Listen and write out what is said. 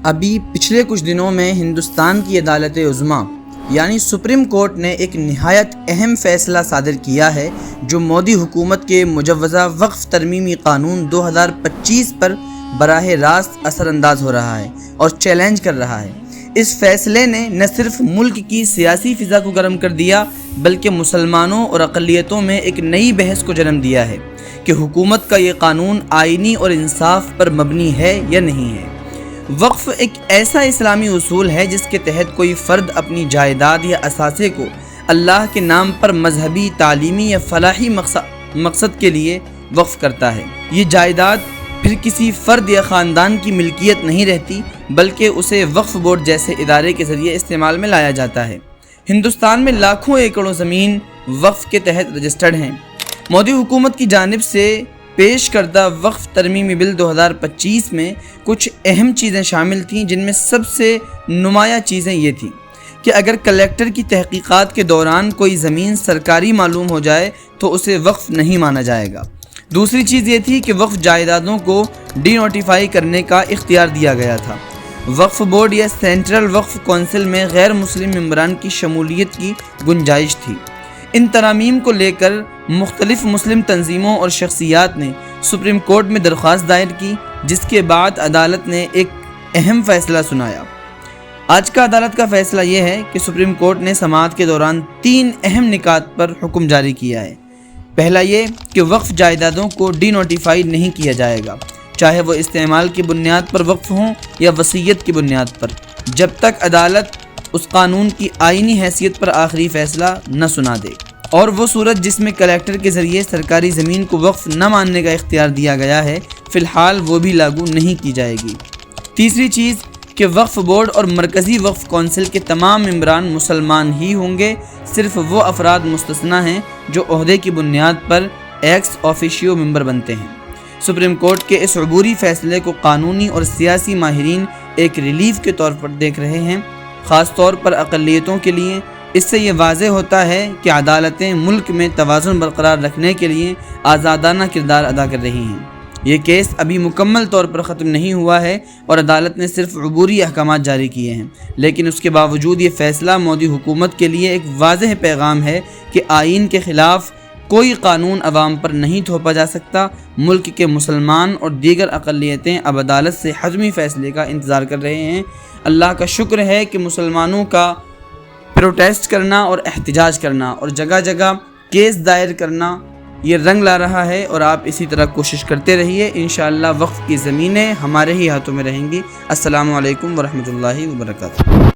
ابھی پچھلے کچھ دنوں میں ہندوستان کی عدالت عظمیٰ یعنی سپریم کورٹ نے ایک نہایت اہم فیصلہ صادر کیا ہے جو مودی حکومت کے مجوزہ وقف ترمیمی قانون 2025 پر براہ راست اثر انداز ہو رہا ہے اور چیلنج کر رہا ہے۔ اس فیصلے نے نہ صرف ملک کی سیاسی فضا کو گرم کر دیا بلکہ مسلمانوں اور اقلیتوں میں ایک نئی بحث کو جنم دیا ہے کہ حکومت کا یہ قانون آئینی اور انصاف پر مبنی ہے یا نہیں ہے۔ وقف ایک ایسا اسلامی اصول ہے جس کے تحت کوئی فرد اپنی جائیداد یا اثاثے کو اللہ کے نام پر مذہبی، تعلیمی یا فلاحی مقصد کے لیے وقف کرتا ہے۔ یہ جائیداد پھر کسی فرد یا خاندان کی ملکیت نہیں رہتی بلکہ اسے وقف بورڈ جیسے ادارے کے ذریعے استعمال میں لایا جاتا ہے۔ ہندوستان میں لاکھوں ایکڑوں زمین وقف کے تحت رجسٹرڈ ہیں۔ مودی حکومت کی جانب سے پیش کردہ وقف ترمیمی بل 2025 میں کچھ اہم چیزیں شامل تھیں، جن میں سب سے نمایاں چیزیں یہ تھیں کہ اگر کلیکٹر کی تحقیقات کے دوران کوئی زمین سرکاری معلوم ہو جائے تو اسے وقف نہیں مانا جائے گا۔ دوسری چیز یہ تھی کہ وقف جائیدادوں کو ڈی نوٹیفائی کرنے کا اختیار دیا گیا تھا۔ وقف بورڈ یا سینٹرل وقف کونسل میں غیر مسلم ممبران کی شمولیت کی گنجائش تھی۔ ان ترامیم کو لے کر مختلف مسلم تنظیموں اور شخصیات نے سپریم کورٹ میں درخواست دائر کی، جس کے بعد عدالت نے ایک اہم فیصلہ سنایا۔ آج کا عدالت کا فیصلہ یہ ہے کہ سپریم کورٹ نے سماعت کے دوران 3 اہم نکات پر حکم جاری کیا ہے۔ پہلا یہ کہ وقف جائیدادوں کو ڈی نوٹیفائی نہیں کیا جائے گا، چاہے وہ استعمال کی بنیاد پر وقف ہوں یا وصیت کی بنیاد پر، جب تک عدالت اس قانون کی آئینی حیثیت پر آخری فیصلہ نہ سنا دے۔ اور وہ صورت جس میں کلیکٹر کے ذریعے سرکاری زمین کو وقف نہ ماننے کا اختیار دیا گیا ہے، فی الحال وہ بھی لاگو نہیں کی جائے گی۔ تیسری چیز کہ وقف بورڈ اور مرکزی وقف کونسل کے تمام ممبران مسلمان ہی ہوں گے، صرف وہ افراد مستثنیٰ ہیں جو عہدے کی بنیاد پر ایکس آفیشیو ممبر بنتے ہیں۔ سپریم کورٹ کے اس عبوری فیصلے کو قانونی اور سیاسی ماہرین ایک ریلیف کے طور پر دیکھ رہے ہیں، خاص طور پر اقلیتوں کے لیے۔ اس سے یہ واضح ہوتا ہے کہ عدالتیں ملک میں توازن برقرار رکھنے کے لیے آزادانہ کردار ادا کر رہی ہیں۔ یہ کیس ابھی مکمل طور پر ختم نہیں ہوا ہے اور عدالت نے صرف عبوری احکامات جاری کیے ہیں، لیکن اس کے باوجود یہ فیصلہ مودی حکومت کے لیے ایک واضح پیغام ہے کہ آئین کے خلاف کوئی قانون عوام پر نہیں تھوپا جا سکتا۔ ملک کے مسلمان اور دیگر اقلیتیں اب عدالت سے حتمی فیصلے کا انتظار کر رہے ہیں۔ اللہ کا شکر ہے کہ مسلمانوں کا پروٹیسٹ کرنا اور احتجاج کرنا اور جگہ جگہ کیس دائر کرنا یہ رنگ لا رہا ہے، اور آپ اسی طرح کوشش کرتے رہیے۔ انشاءاللہ وقف کی زمینیں ہمارے ہی ہاتھوں میں رہیں گی۔ السلام علیکم ورحمۃ اللہ وبرکاتہ۔